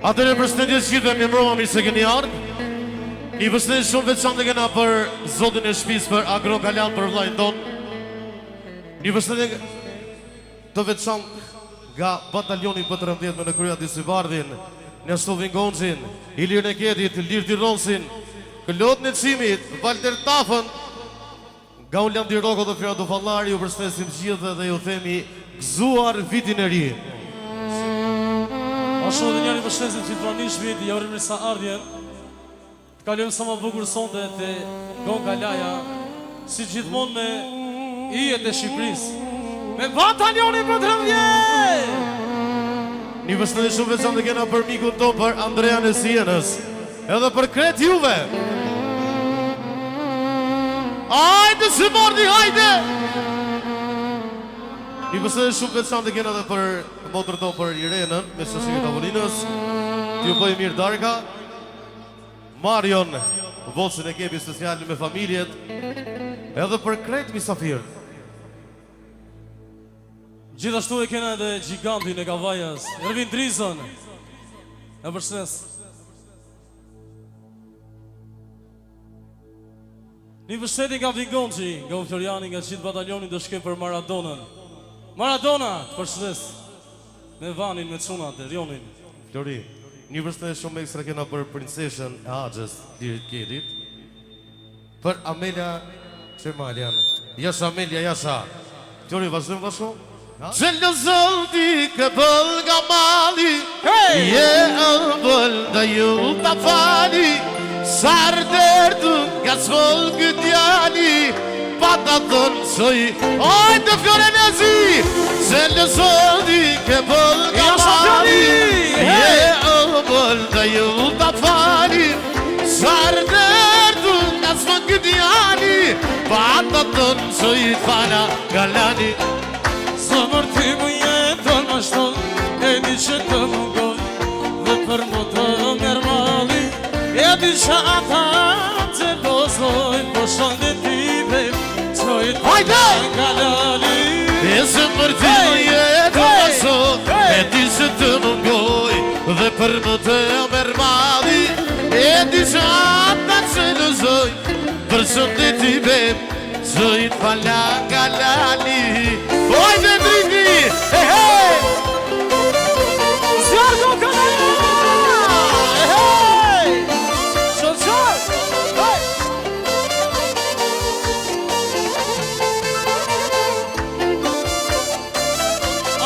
Atëre përshëndetje gjithëve, mirë mbrëma, mirë se keni ardhur. Një përshëndetje shumë veçantë kena për zotin e shtëpisë, për Agro Kalan, për vllajën ton. Një përshëndetje të veçantë nga batalioni për 13 në krye Disibardhin, Nestovin Gonxhin, Ilir Neketit, Lir Tironsin, Klot Necimit, Valter Tafën, nga Ullandi Roko dhe Fera Dufallari, ju përshëndesim gjithë dhe ju themi gëzuar vitin e ri. Ashtu dhe njëri përshëndesim që të pranishmit, ja urim sa ardhjen. Të kalojmë sa më bukur sonte të Gon Kalaja, si gjithmonë me ijet e Shqipërisë, me batalionin për 13! Një përshëndetje shumë veçantë kena për mikun ton, për Andrean e Sienës, edhe për kret juve. Hajde si mordi, hajde! Një përshëndetje shumë veçantë kena edhe për motrë tonë, për Irenën, me shoqërinë e tavolinës. T'ju bëj mirë darka. Marion, vocën e kepi special me familjet, edhe për krejt misafir. Gjithashtu e kena edhe gigantin e Kavajës, Ervin Drizon. E përshëndes. Një përshëndetje nga Vingonxhi, nga Floriani, nga qitë batalionin do shkem për Maradonën. Maradona, përshëndes. Me Vanin, me Çunat, e Rionin. Flori, një përshëndetje shumë ekstra kena për princeshën e Axhës, Lirit Kedit. Për Amelia Çemaljan. Jasha Amelia, jasha. Flori, vazhdojmë vazhdo. Gjellë zëldi këbëll nga mali, je ëmbëll dhe ju të fali, sarë dërdu nga s'vëll gëdjali, pa të thënë sëj, ojtë Fjore Nezi, gjellë zëldi këbëll nga mali, je ëmbëll dhe ju të fali, sarë dërdu nga s'vëll gëdjali, pa të thënë sëj, fala galani. Zëmër ti më jetën më shtonë, e di që të mungoj, dhe për më të mërë mali, e di që ata të lozoj, po shënde ti beb, qojt për nga lali. E zëmër ti më jetën më shtonë, e di që të mungoj, dhe për më të mërë mali, e di që ata të lozoj, për shënde ti beb, qojt për nga lali. Ojde driti, he he! Zjarë Gon Kalaja! He he! Shot shot! Hej!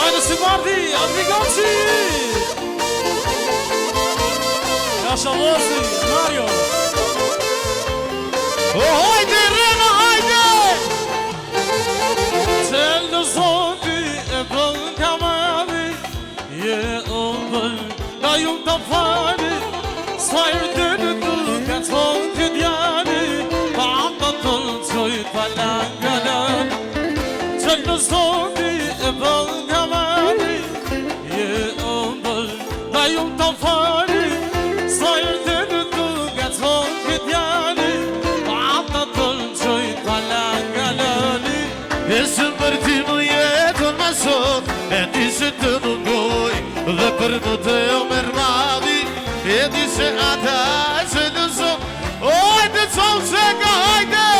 Ajde si Mardi, Adri Gonxhi! Jasha Vosi, Mario! Hajde Rena, hajde! Gjellë zoti e bëll nga mali, je ëmbëll nga ju të fali, s'fajrë të në të ka të thonë të djali, pa të të qojt pala nga lali. Gjellë zoti e bëll nga mali, je ëmbëll nga ju të fali, s'fajrë të në të ka të thonë të djali, pa të të qojt pala nga lali. E zëmër ti më jetën më sot, e di që të mungoj, dhe për më të mërë mali, e di që ata që lëzëm, ojde qonë që ka hajde!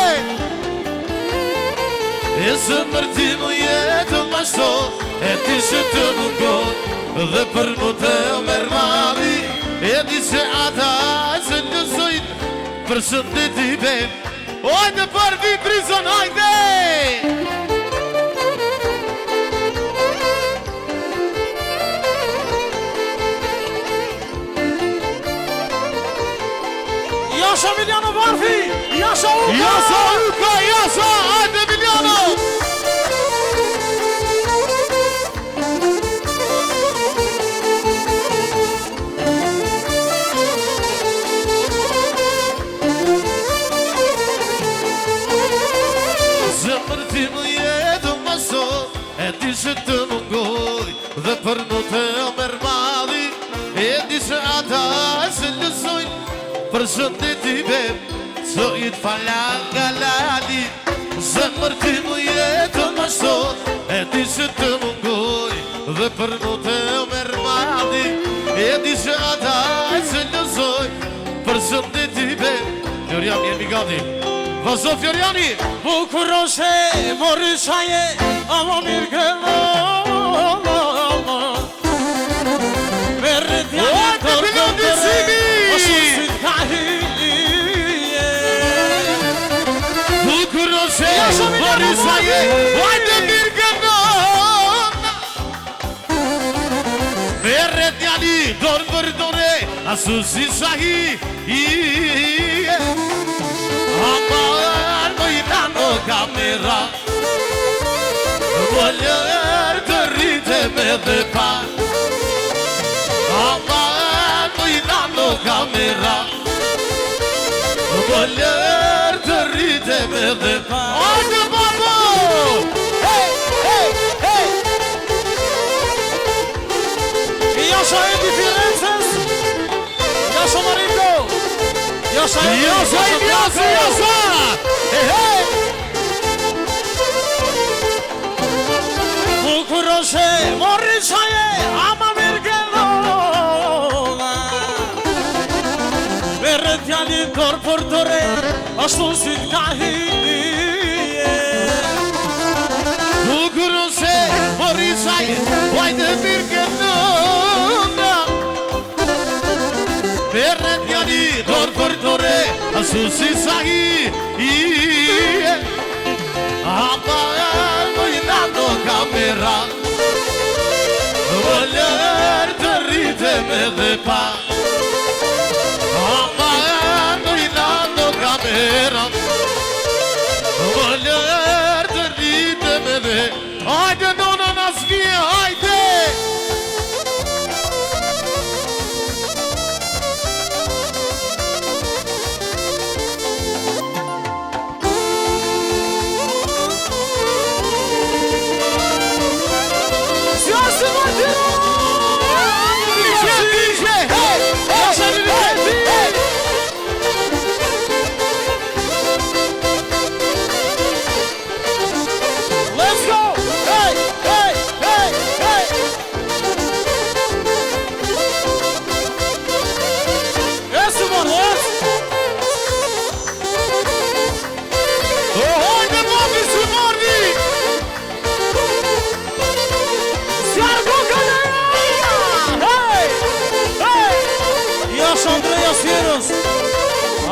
E zëmër ti më jetën më sot, e di që të mungoj, dhe për më të mërë mali, e di që ata që lëzëm, për shëndet i ben, ojde për vitrizon, hajde! Jasha Emiliano Barfi! Jasha Uka! Jasha Uka! Jasha! Hajde Emiliano! Zëmër ti më jetën më sot, e di që të mungoj, dhe për më të mërë mali, e di që ata që lëzojnë, për shëndet i bem, qojt pala nga lali. Zëmër ti më jetën më sot, e di që të mungoj, dhe për më të mërë mali, E di që ata se lëzoj për shëndeti be. Florian, jemi gati. Vazhdo Floriani. Bukuroshe, mori qaje, ama mirë këllo. Merë t'jani tërë këndëre, o shumësit ka hije. Bukuroshe, mori qaje, hajde mirë këllo. Merë t'jani dorë për dore, asu si shahi. Amar më i nano kamera, voler të rrite me dhe pa. Amar më i nano kamera, voler të rrite me dhe pa. Ojtë babo! Hey, hey, hey! Jasha e di Firenzes, Jasha Mariko, Jasha e di Jasha! Hey, hey! Bukuroshe, mori qaje, ama mirë këllona. Merë t'jani dorë për dore, ashtu si t'ka hije. Bukuroshe, mori qaje, hajde mirë këllona. Merë t'jani dorë për dore, ashtu si shahi. Amar më i nano kamera, voler të rrite me dhe pa. Amar më i nano kamera, voler të rrite me dhe. Hajde nona nas vje, hajde!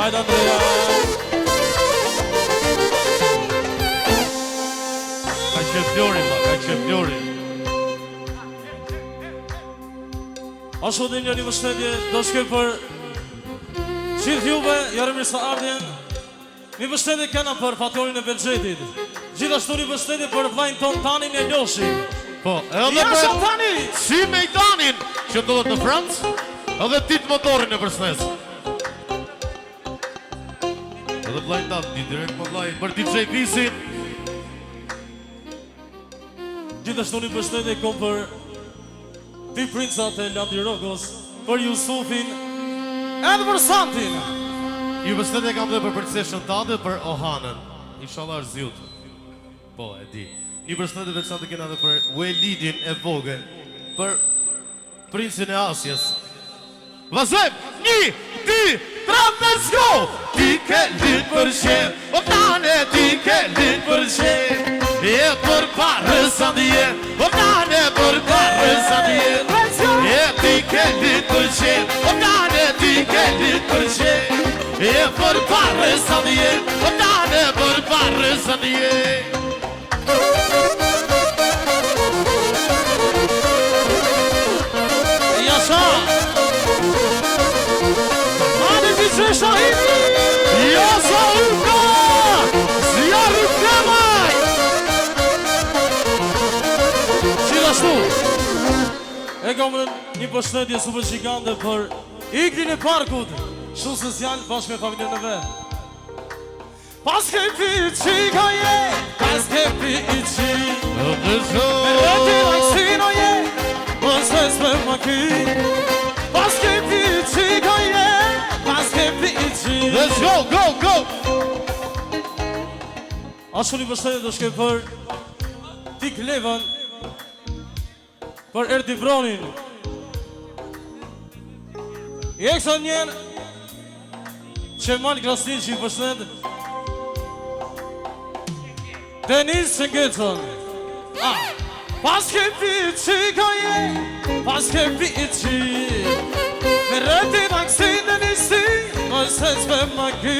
Hajde Andreja. Ka që Flori, ma, ka që Flori. Ashtu dhe një mështetje, do shkoj për gjithë juve, Jaromir sa ardhjen. Një mështetje kena për Fatorin e Belgjetit. Gjithashtu një mështetje për vllajin ton Tanin e Ljoshi. Po, edhe Jasha për Tani! si me i Tanin, që ndodhet në Francë, edhe tit motorin e përsnes. Edhe vllajin tanë, di direkt më vllajin, për DJ Krisin. Gjithashtu një mështetje kom për ti princat e Landirogos, për Jusufin, edhe për Santin. Ju përshëndetje kam dhe për princeshën tante, për Ohanën. Inshallah është zjut. Po, e di. Një përshëndetje veçantë kena dhe për Welidin e vogël, për princin e Asjes. Vazhdojmë! 1, 2, 3, let's go! Ti ke lit për shef, o tane ti ke lit për shef. E për parës andje, o tane për parës andje. E ti ke lit për shef, o tane ti ke lit për shef. E për parës andje, o tane për parës andje. Jasha! Hadi DJ Shahidi! Jasha Uka! Zjarë Klemaj! Gjithashtu, e kam një përshëndetje super gjigande për Igrin e Parkut, shumë social bashkë me familjen e vet. Pas ke pici goje, pas ke pici, me reti laksino je, mos ves me maki. Pas ke pici goje, pas ke pici. Let's go, go, go! Ashtu një përshëndetje do shkoj për Tik Levan, për Erdi Vronin, E kësa njerë që malë Krasnin që i përshnet Denis Çengëton Pas ke piçi koje Pas ke piçi Me rëti në kësin në nisi Më ses me më ky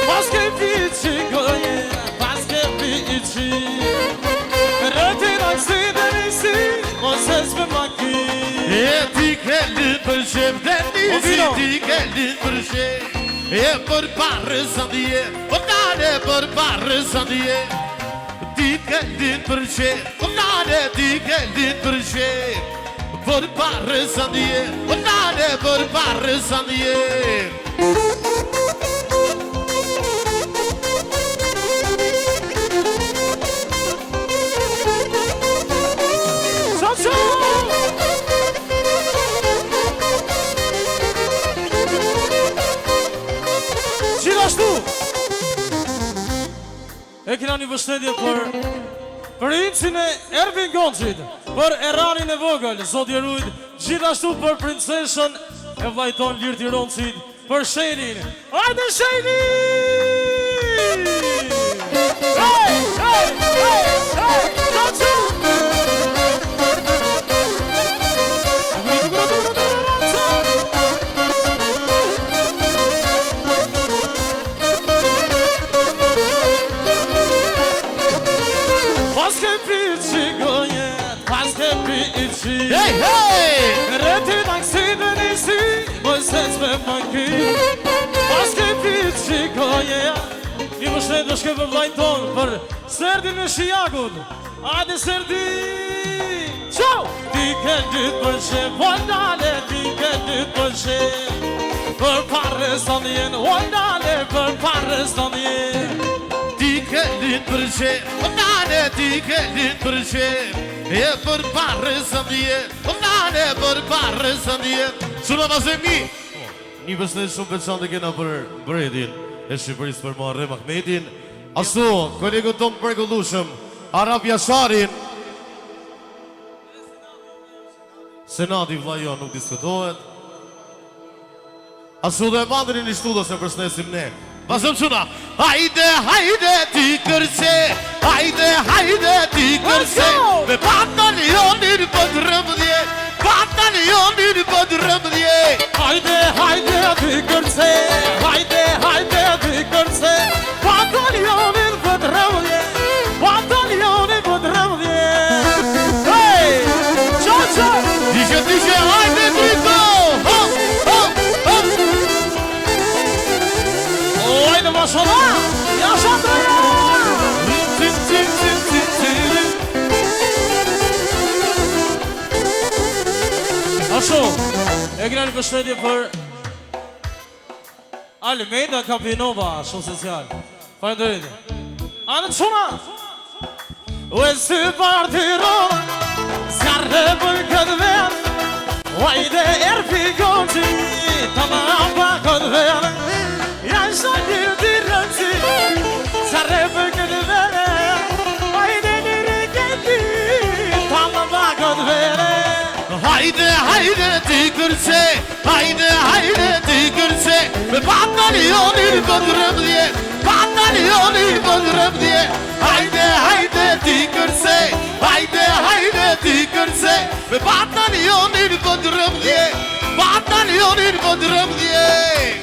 Pas ke piçi koje Pas ke piçi Me rëti në kësin në nisi Më ses me më ky E ti kellin për shem Denisi ti kellin për shem E për parë sandje O nane për parë sandje Ti kellin për shem O nane ti kellin për shem Për parë sandje O nane për parë sandje E kina një vështetje për incin e Ervin Gonçit, për Eranin e vogël, Zoti Rujt, gjithashtu për princeshën e vllajton Lir Tironcit, për Shelin. Hajde Sheli! Hey, hey, hey, hey! Hey, hey! Rëti në kësi në nisi Më ses me më ky Pas ke piçi koje Një vështet në shke për vlajnë tonë Për Serdin në Shijakut Ade Serdi Qau! Ti ke dytë për shem Vojnale ti ke dytë për shem Për parës të njen Vojnale për parës të njen Ti kellin për shem O nane ti kellin për shem E për parë sandje O nane për parë sandje Suna mazemi Një vështet shumë veçantë kena për Bredin E Shqipërisë për Muharrem Ahmetin Ashtu, kolegët tonë përgullushëm Arab Jasharin Senati vlajo nuk diskutohet Ashtu dhe mandrin i shtudos e përsnesim ne Pasëm quna Hajde, hajde ti kërse Hajde, hajde ti kërse Me batalionin për 13 Batalionin për 13 Hajde, hajde ti kërse Hajde, hajde ti kërse Batalionin për 13 Batalionin për 13 Hey! Qa, qa! Dishe, hajde drito Ho, ho, ho Hajde mashallah Jasha treja Ashtu, e kena një përshëndetje për Almeida Kapinova, shumë social. Faleminderit. Anë çuna. O si partiro, skarre për këtë vend. Vajde erfi gonci, tamam pa këtë vend. Ja shajë dirënci, skarre për këtë vend. Vajde dirënci, tamam pa këtë vend. Hajde, hajde ti kërse, hajde, hajde ti kërse Me batalionin për 13, batalionin për 13 Hajde, hajde ti kërse, hajde, hajde ti kërse Me batalionin për 13, batalionin për 13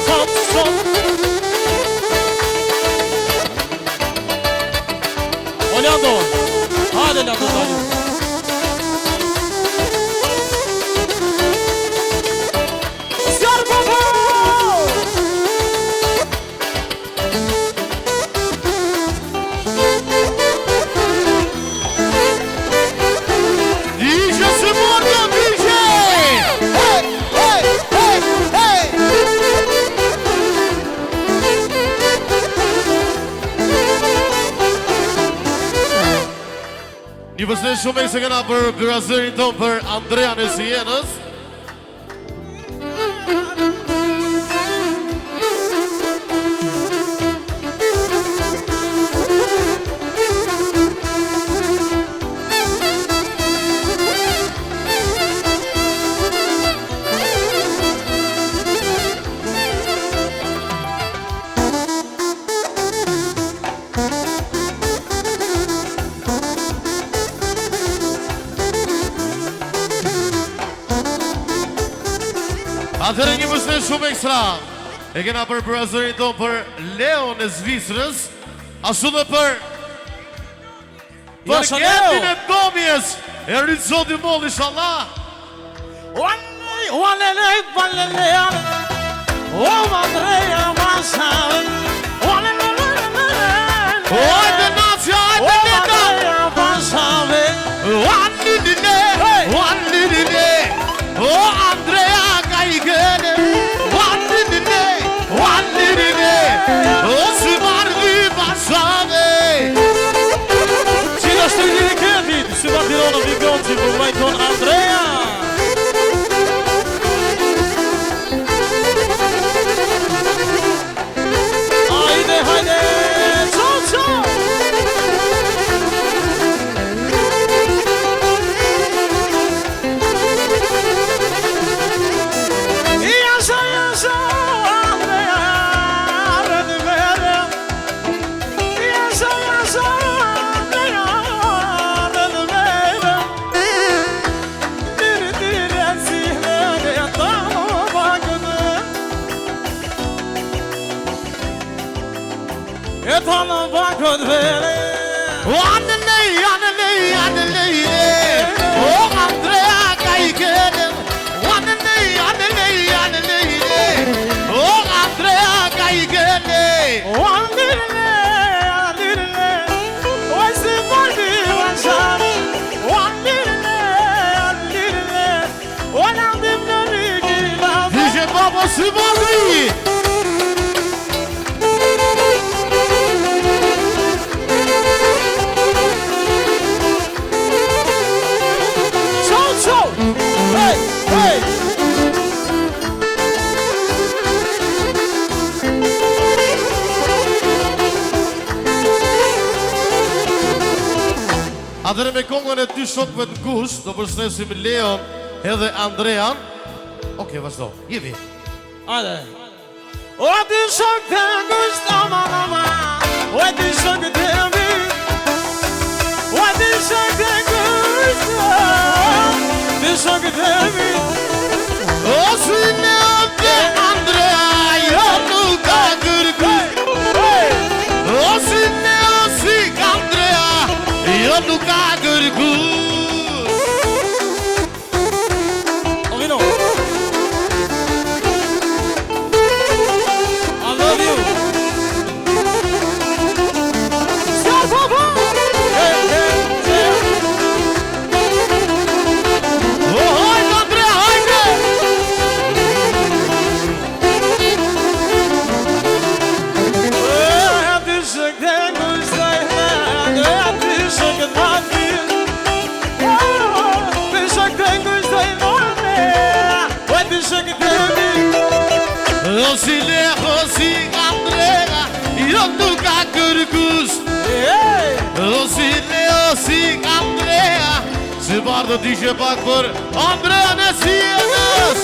Sot, sot Leandro, hadi Leandro, hadi. Scar Baba! DJ se morda, DJ! Hey, hey, hey, hey! Një përshëndetje shumë e se kena për grazërin tonë për Andrea në Sienës Atëherë një përshëndetje shumë ekstra. E kena për azërin tonë për Leon e Zvicrës, ashtu dhe për Gjetin e Domjes e Rizoti Moll, inshallah. Hajde nacja, hajde neta. O Andrea ka i gëne. O si marrë pasave. Qila është të një këtit, si Bartirona Vigonci për vajton Andrea. Hajde, hajde, qo, qo. Tana bakot vere. O Andrea ka i gëne. O Andrea ka i gëne. Dice baba si marri. Atëre me kongën e dy shokëve të ngushtë, do përshëndesim Leon edhe Andrean. Okej, vazhdo, jepi. Hajde. O dy shokë të ngushtë, aman, aman. O dy shokë të ngushtë. O dy shokë të ngushtë. Dy shokë të ngushtë. O si Leon dhe Andrea, jo nuk ka kërkush. O si Leon si Andrea, jo nuk ka kërkush. Ovino. I love you. Stop, papa. Hey, hey, hey. Oh, hajde Andrea, hajde. O si Leon si Andrea, jo nuk ka kërkush. O si Leon si Andrea, si bardë t'i që pak për Andrea në sjedës.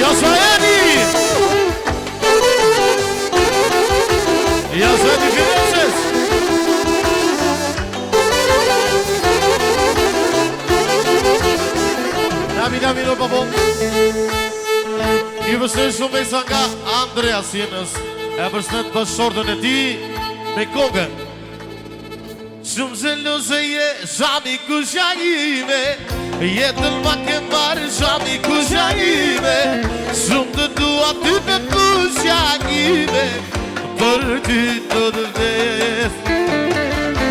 Ja sa jeni. Ja sa jeni Firences. Nami no papo. I përshëndet shumë me sa nga Andrea Sienës. E përshëndet bashkëshortën e ti me kongën. Shumë zelose je, shami kusha ime. Jetën ma ke marrë, shami kusha ime. Shumë të dua ty me kusha ime. Për ty të vdes.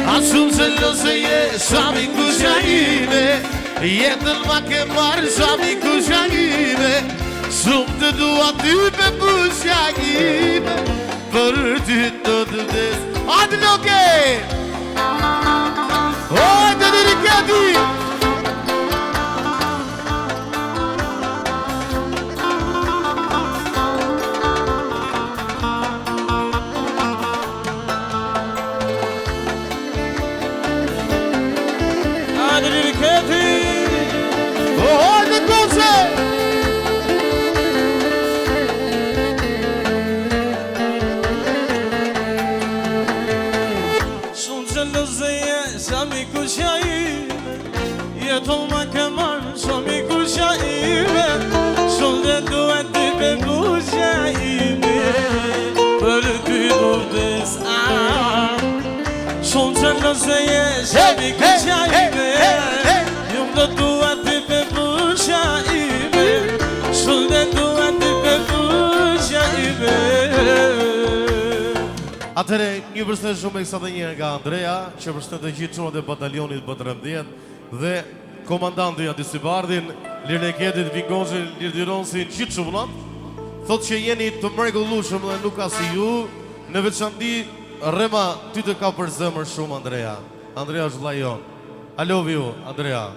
A shumë zelose je, shami kusha ime. Jetën ma ke marrë, shami kusha ime. Shumë të dua ty me kusha ime. Për ty të vdes. Hajde loke! Hajde dirikati! Shumë mi këqja ime Ju më dua ti pe pusha ime Shumë dua ti pe pusha ime Atëre, një përshëndetje shumë eksa dhe njërë nga Andrea, që përshëndet të gjithë çunat e batalionit B13 dhe komandanti Adisi Bardhin, Lirneketit, Vingozhin, Lirdironsin, gjithë çunat, thotë që jeni të mrekullueshëm dhe nuk ka si ju, në veçanti Rema ty të ka për zemër shumë Andrea. Andrea është vllai jon. I love you, Andrea.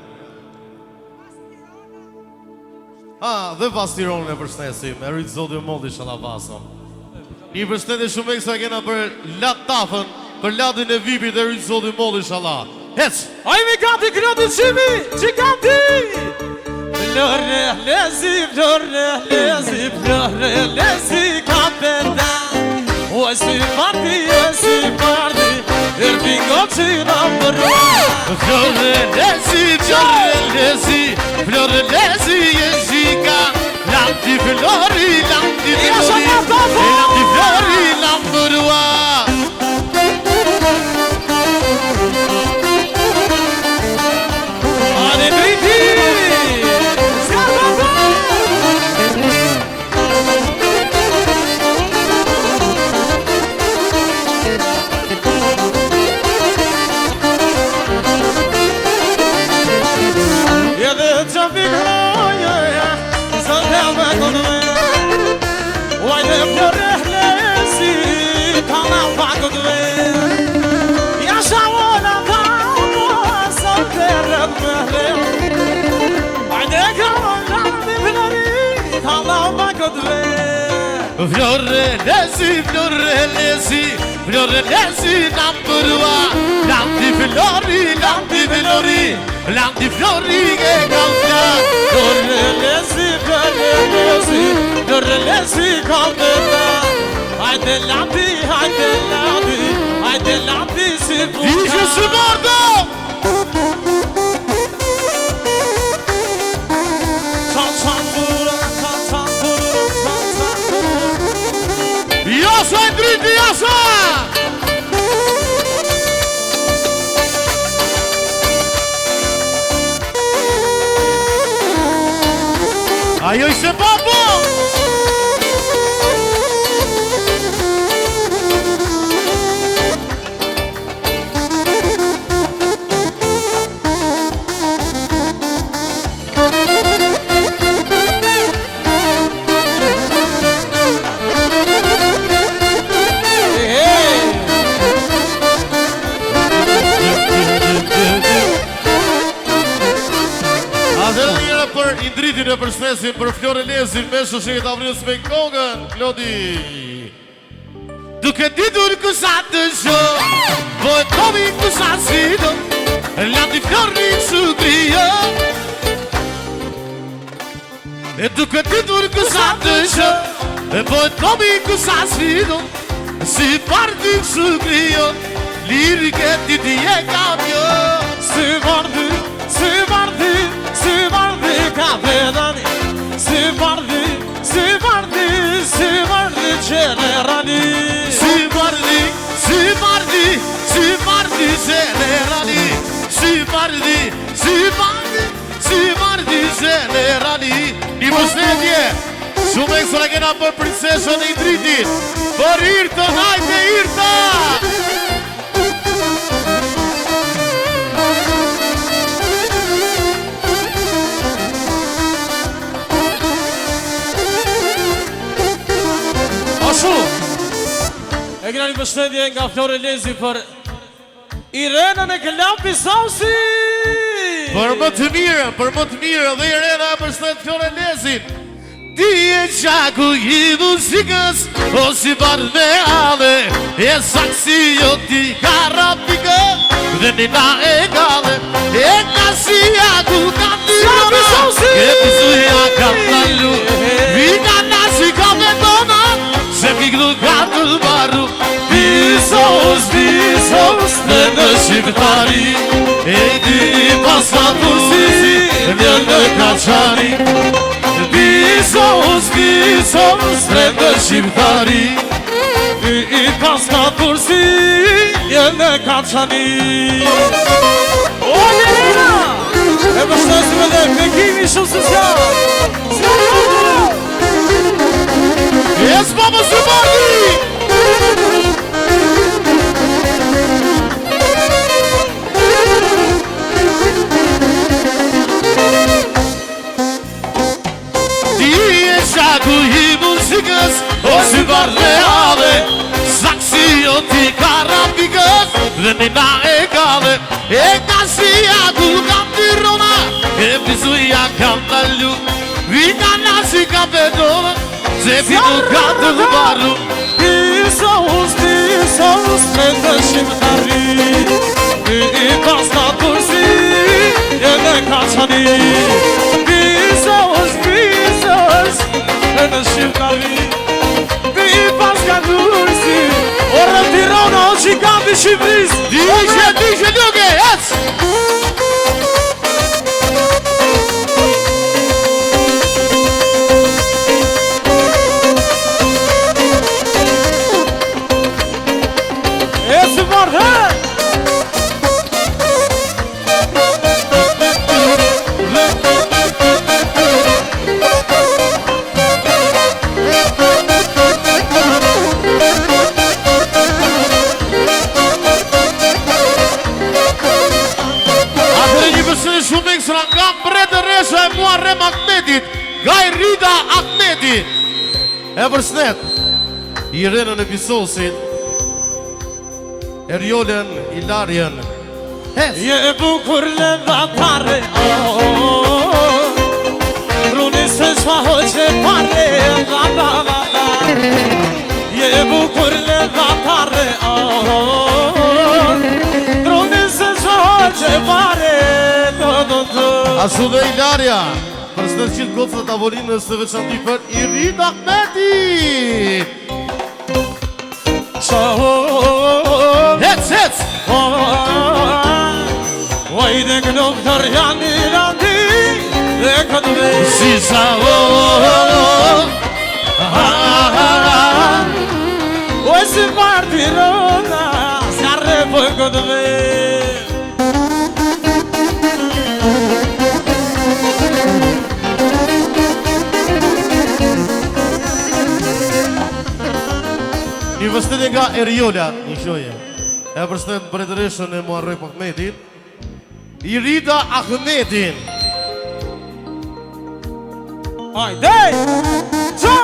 Dhe pas Tironën e përshëndesim, e rritë Zoti Molli Shallabasën. Një përshëndetje shumë eksa kena për Lat Tafën, për Latin e Vipit e rritë Zoti Molli Shallah. Hec! Ajmi gati kredi qimi, qikanti! Flore lezi, kapetan O si parti, Irvingo që në përva Flore lezi, e zhika Lanti flori, lampërua Ane driti, s'ka Edhe që pikroje, së të me këtë Uajde flore lezi, ka në pakët ve Jasha ona tamo, së të rrët me hlem Uajde ka ona të flori, ka në pakët ve Flore lezi, lampërua Lanti flori, e kalfja Flore lezi, kapetan Hajde lati, si puta Dice su bordo! Jasa e dritti, jasa! Ajo i se papo! Indritin e përshnesin për Flore Lezin me shoshet avrinës me kongën, Klodi. Duke ditur kësa të shë, po e tomi kësa si do, lati Flori që krija. E duke ditur kësa të shë, po e tomi kësa si do, si parti që krija, lirike ti ti e kamjo. Si bardi kapetani Si bardi generali Si bardi generali Një përshëndetje shumë ekstra kena për princeshën e Indritit Për Irta, hajde Irta E kena një përshëndetje nga Flore Lezi për Irenën e Këllapi Sausi Për më të mirë dhe Irena e përshëndet Flore Lezin Ti e qaku i muzikës O si barë me ale E saksi jo ti karapika Dhe nina e gale E nasi aku kam një rona E pizuja kam talu Vika nasi kam e tona Se piklu kam të baru Pisos Dhe në shqiptari E di pas ka tursi Dhe në kachari Pisos Dhe në shqiptari I pas ka tursi Dhe në Kaçani O Lina E bështesim edhe Pekimi shumë social Yes, Mama Zubani! Shaku i muzikës O si barleave Saksi o ti karabikës Dhe nina e kave E kasia ku kam tirona E pizuja kam talu Vika nasi ka pedona Se pitu ka të baru Pisos Me të shimtari I pas ka përsi E dhe Kaçani Pisos E në shimtari I pas ka përsi O rëtirona o që kam të Shqipëris Dice Luke, yes! Esse morrer Shumë ekstra nga Brede Resha e Muharrem Ahmedit Gaj Rida Ahmedi E përsnet Irenën e Bisosit Eriolen, Ilarien Je e bukur levatare Runi se shfa hoqe pare Je e bukur levatare Runi se shfa hoqe pare Ashtu dhe Ilaria Përsnet qitë gocë të tavolinës të veçanti për Irid Ahmedi Hec Vajde kënëm të rjani randi Dhe këtë dhe Si sa O si partirona Sjarre për këtë dhe Një vështetje nga Eriola, një shoje E përshtet Bretëreshën e Muharrem Ahmedit Irida Ahmedin Hajde! Qo!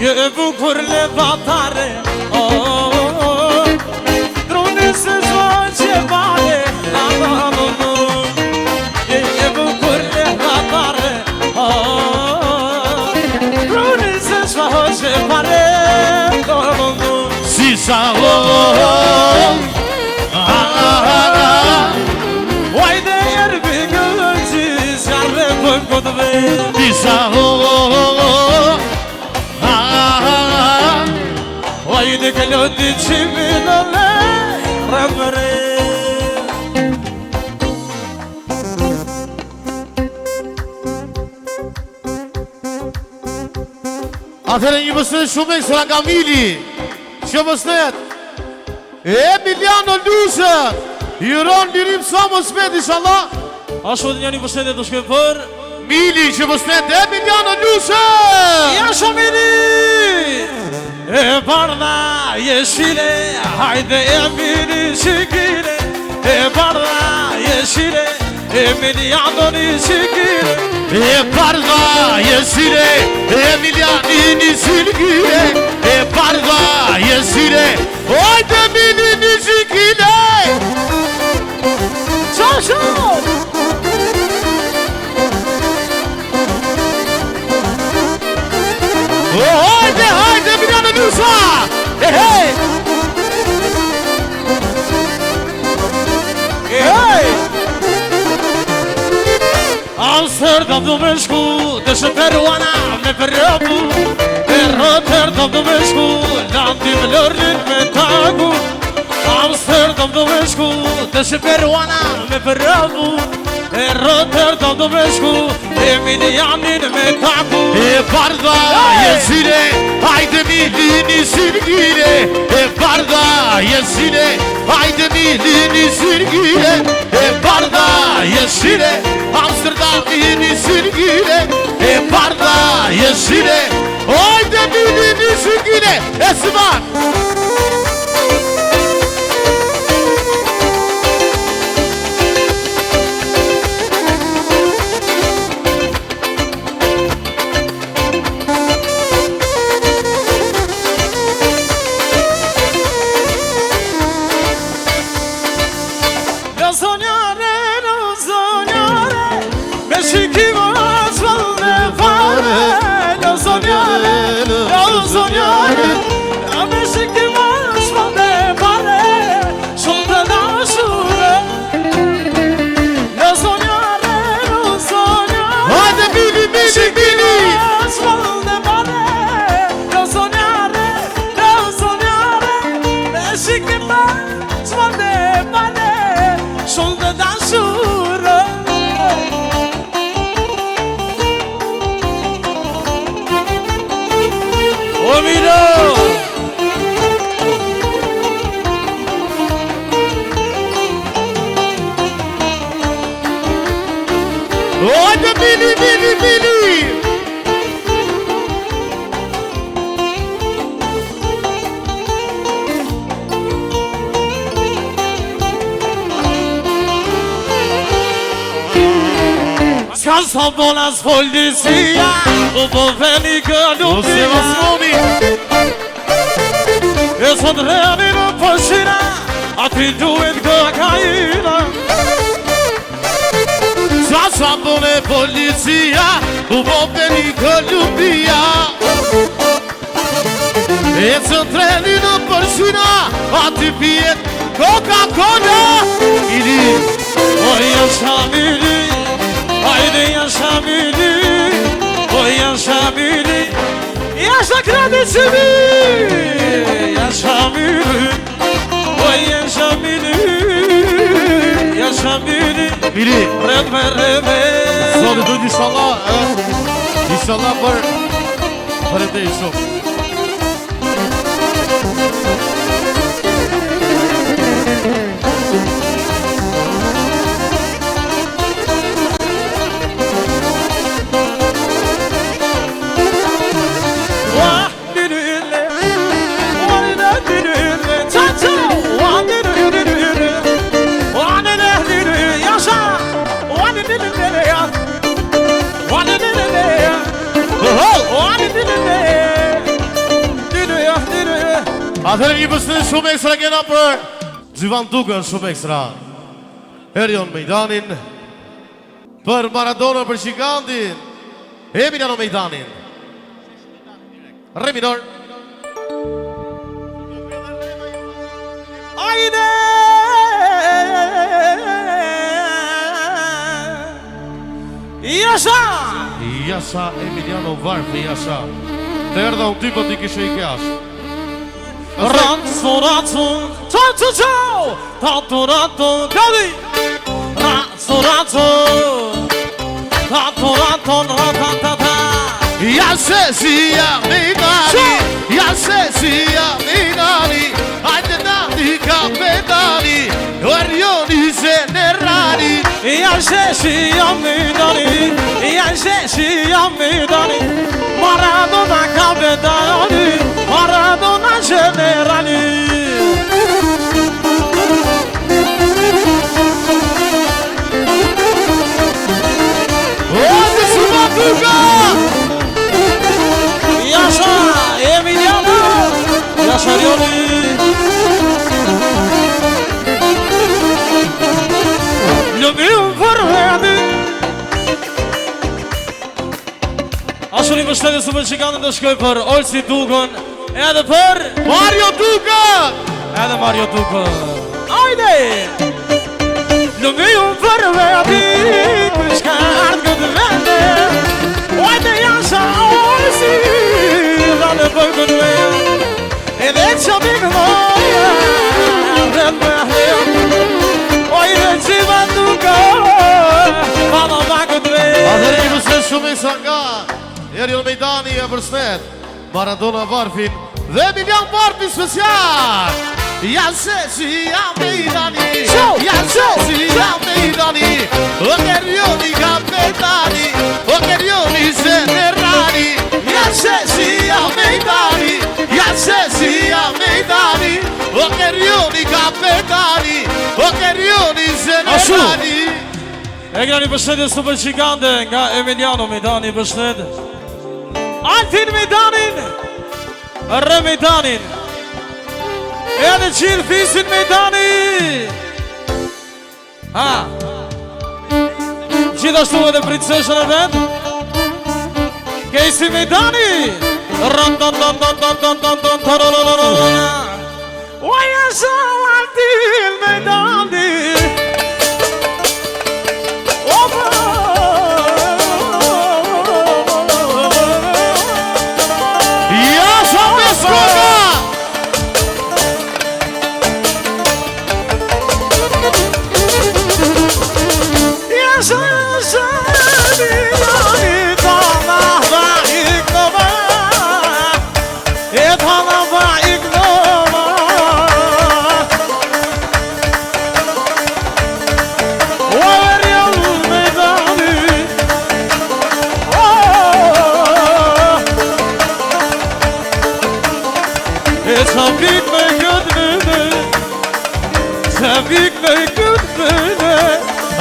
Je e bukur levatare Druni se shfaqe pare Je e bukur levatare Druni se shfaqe pare Si sa Vajde erbi gëllëgji Sjarre për këtë ve Si sa Vajde këllëti qimi në le Rëmëre Atëre një mësnet shumë ekstra nga Mili Që mësnet Emiliano Lusë Iron Lirim Samos Med, inshallah Ashtu dhe një përshëndetje të shkëm për Mili që mësnet Emiliano Lusë Jasha Mili E bardha jeshile Hajde Emili shikile E bardha jeshile Emiliano një shikile E bardha jesire Emiliano një shikile E bardha jesire Hajde Emili një shikile Qasho! Hajde Emiliano Lusë Hey! Amsterdam du me shku Dhe shë peruana me përrëpu E Rotterdam du me shku Landi me lërnin me tagu Rotterdam do me shku Të shë peruana me përravu E Rotterdam do me shku Emilianin me taku E bardha jesine Hajde mi lini sirgire E bardha jesine Hajde mi lini sirgire E bardha jesine Amsterdam lini sirgire E bardha jesine Hajde mi lini sirgire E sëman Sa bolas polizia U po veni këllumia E sot reni në përshira A ti duhet këkaina Sa bone polizia U po veni këllumia E sot reni në përshira A ti pjet Coca-Cola Ili O jasha mili Hajde jasha mili O jasha mili Jasha kredi që mi Jasha mili O jasha mili Jasha mili Mili Red me rebe Zonë dujt Inshallah për e te i shumë Atëherë një përshëndetje shumë ekstra kena për Xhivan Dukën, shumë ekstra. Erion Mejdanin, për Maradona, për Shikandin, Emiliano Mejdanin. Re minor. Ajde! Jasha! Jasha Emiliano Varfi, Jasha. Të erdha unë ty, po ti kishe i kjash. Razzorazzo, ciao ciao ciao, tanto ratto, cadi. Razzorazzo, tanto ratto, ratatata. Jashesia Milani, Jashesia Milani, Adenani Capitani, Guarioni Generali. Jashesia Milani, Jashesia Milani, Maradona Capitani, Maradona Generali. Onde suba Duga? Jasha Emiliano, Jasha Rioni. Ljubim përvedi. Ashtu një mështetje së për Shikandin të shkoj për Olsi Dukën, edhe për Mario Duga! Edhe Mario Dukën. Ajde! Ljubim përvedi, për shkart këtë vende. Ajde Jasha Olsi, dhe në për këtë vende. Edhe që mikë moja, dhe me hleja. shumica nga Erion Mejdani e përshnet Maradona Barfin dhe Emilian Barfin special. Ja Sheshia Mejdani, ja Sheshia Mejdani, o Erioni kapetani, o Erioni generali. Ja Sheshia Mejdani, ja Sheshia Mejdani, o Erioni kapetani, o Erioni generali. E këna një përshëndetje super qikande nga Emiliano Mejdani përshëndetje. Altin Mejdanin, Re Mejdanin, e anë qilë fisin Mejdani. Ha, gjithashtu edhe princeshën e vend, Kejsi Mejdani. Uaja shau Altin Mejdani.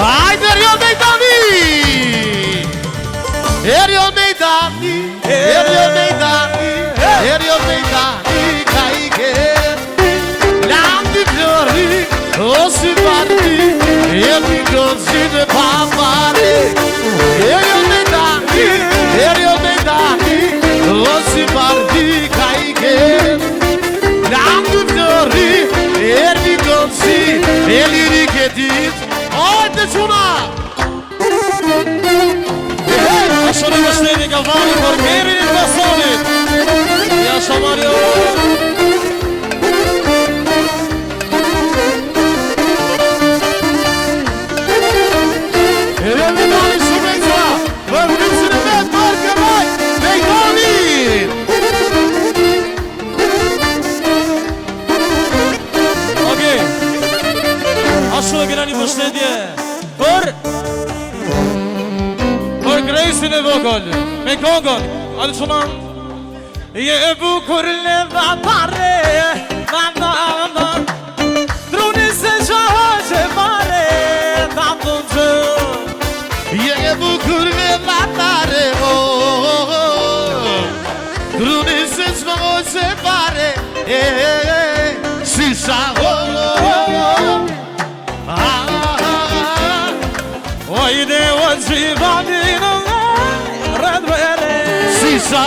Hajde Erion Mejdani! Erion Mejdani, Erion Mejdani, Erion Mejdani ka I ke Landi Flori, o si parti, e mi gozi dhe papari. Erion Mejdani, Erion Mejdani, o si parti ka I ke Landi Flori, e mi gozi, e liri ke dit. Hajde quna! Ashtë në mështeti ka vani për mirin I pasonit. Jasha Mario. Erion Mejdani shumica, për prisin e vetë për këmaj, Mejdani! Okej. Ashtu e kena një mështetje për Grejsin e vogël, me kongën, alë qëman. Je e bukur levatare, druni se gjohë mare, Je e bukur levatare, druni se gjohë mare, si sa Wajde wa gjivani në redvere si sa